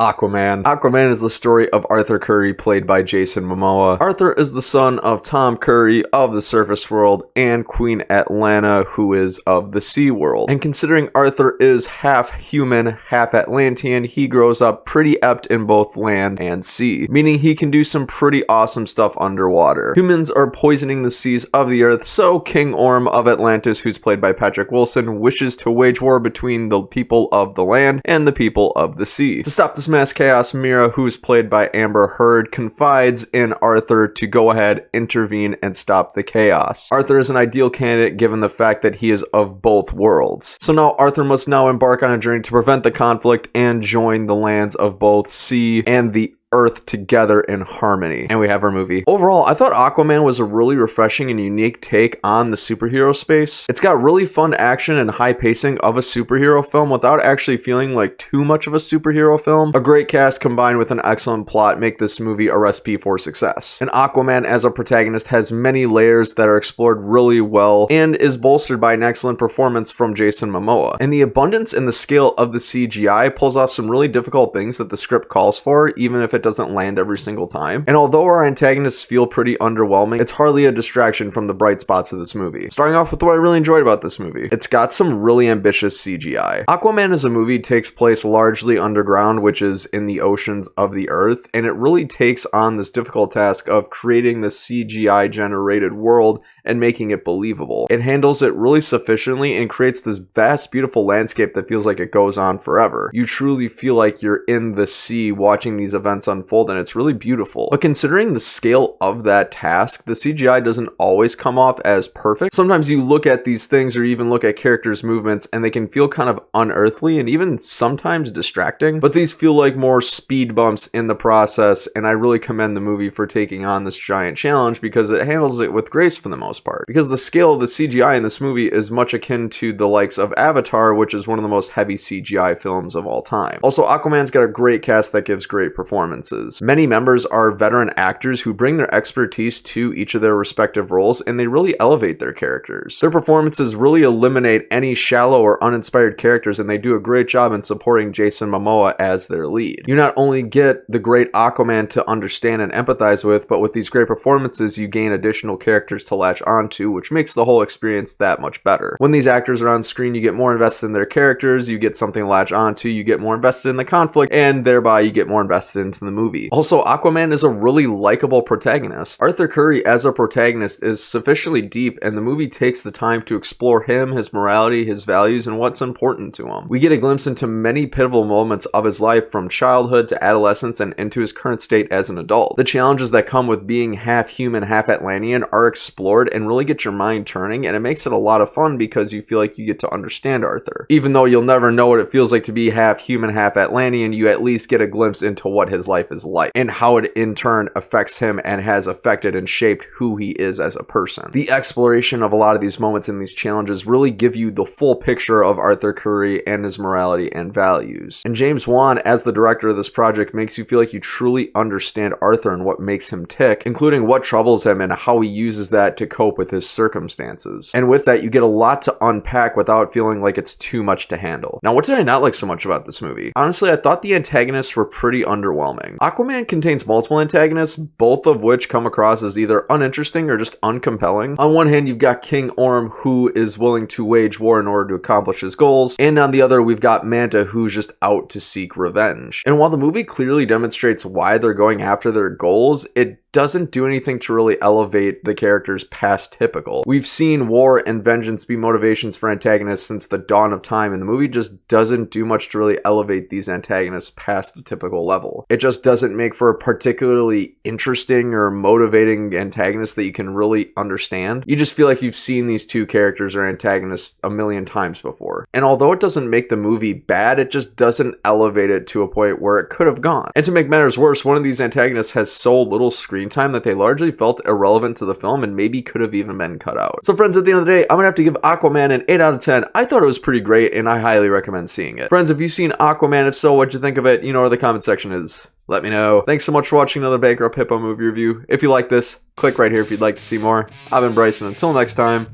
Aquaman. Aquaman is the story of Arthur Curry, played by Jason Momoa. Arthur is the son of Tom Curry of the surface world and Queen Atlanta, who is of the sea world. And considering Arthur is half human, half Atlantean, he grows up pretty apt in both land and sea, meaning he can do some pretty awesome stuff underwater. Humans are poisoning the seas of the earth, so King Orm of Atlantis, who's played by Patrick Wilson, wishes to wage war between the people of the land and the people of the sea. To stop this mass chaos, Mira, who's played by Amber Heard, confides in Arthur to go ahead, intervene, and stop the chaos. Arthur is an ideal candidate given the fact that he is of both worlds. So now Arthur must now embark on a journey to prevent the conflict and join the lands of both sea and the earth together in harmony. And we have our movie. Overall, I thought Aquaman was a really refreshing and unique take on the superhero space. It's got really fun action and high pacing of a superhero film without actually feeling like too much of a superhero film. A great cast combined with an excellent plot make this movie a recipe for success. And Aquaman as a protagonist has many layers that are explored really well and is bolstered by an excellent performance from Jason Momoa. And the abundance and the scale of the CGI pulls off some really difficult things that the script calls for, even if it doesn't land every single time. And although our antagonists feel pretty underwhelming, it's hardly a distraction from the bright spots of this movie. Starting off with what I really enjoyed about this movie. It's got some really ambitious CGI. Aquaman as a movie takes place largely underground, which is in the oceans of the earth, and it really takes on this difficult task of creating the CGI generated world and making it believable. It handles it really sufficiently and creates this vast, beautiful landscape that feels like it goes on forever. You truly feel like you're in the sea watching these events unfold, and it's really beautiful. But considering the scale of that task, the CGI doesn't always come off as perfect. Sometimes you look at these things or even look at characters' movements and they can feel kind of unearthly and even sometimes distracting, but these feel like more speed bumps in the process, and I really commend the movie for taking on this giant challenge because it handles it with grace for the most part. Because the scale of the CGI in this movie is much akin to the likes of Avatar, which is one of the most heavy CGI films of all time. Also, Aquaman's got a great cast that gives great performances. Many members are veteran actors who bring their expertise to each of their respective roles, and they really elevate their characters. Their performances really eliminate any shallow or uninspired characters, and they do a great job in supporting Jason Momoa as their lead. You not only get the great Aquaman to understand and empathize with, but with these great performances, you gain additional characters to latch onto, which makes the whole experience that much better. When these actors are on screen, you get more invested in their characters, you get something to latch onto, you get more invested in the conflict, and thereby you get more invested into the movie. Also, Aquaman is a really likable protagonist. Arthur Curry as a protagonist is sufficiently deep, and the movie takes the time to explore him, his morality, his values, and what's important to him. We get a glimpse into many pivotal moments of his life from childhood to adolescence and into his current state as an adult. The challenges that come with being half human, half Atlantean are explored and really get your mind turning, and it makes it a lot of fun because you feel like you get to understand Arthur. Even though you'll never know what it feels like to be half human, half Atlantean, you at least get a glimpse into what his life is like and how it in turn affects him and has affected and shaped who he is as a person. The exploration of a lot of these moments and these challenges really give you the full picture of Arthur Curry and his morality and values. And James Wan, as the director of this project, makes you feel like you truly understand Arthur and what makes him tick, including what troubles him and how he uses that to cope with his circumstances. And with that, you get a lot to unpack without feeling like it's too much to handle. Now, what did I not like so much about this movie? Honestly, I thought the antagonists were pretty underwhelming. Aquaman contains multiple antagonists, both of which come across as either uninteresting or just uncompelling. On one hand, you've got King Orm, who is willing to wage war in order to accomplish his goals, and on the other, we've got Manta, who's just out to seek revenge. And while the movie clearly demonstrates why they're going after their goals, it doesn't do anything to really elevate the characters past typical. We've seen war and vengeance be motivations for antagonists since the dawn of time, and the movie just doesn't do much to really elevate these antagonists past the typical level. It just doesn't make for a particularly interesting or motivating antagonist that you can really understand. You just feel like you've seen these two characters or antagonists a million times before. And although it doesn't make the movie bad, it just doesn't elevate it to a point where it could have gone. And to make matters worse, one of these antagonists has so little screen time that they largely felt irrelevant to the film and maybe could have even been cut out. So friends, at the end of the day, I'm gonna have to give Aquaman an 8 out of 10. I thought it was pretty great and I highly recommend seeing it. Friends, have you seen Aquaman? If so, what'd you think of it? You know where the comment section is. Let me know. Thanks so much for watching another Bankrupt Hippo movie review. If you like this, click right here if you'd like to see more. I've been Bryson. Until next time,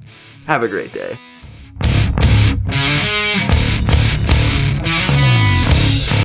have a great day.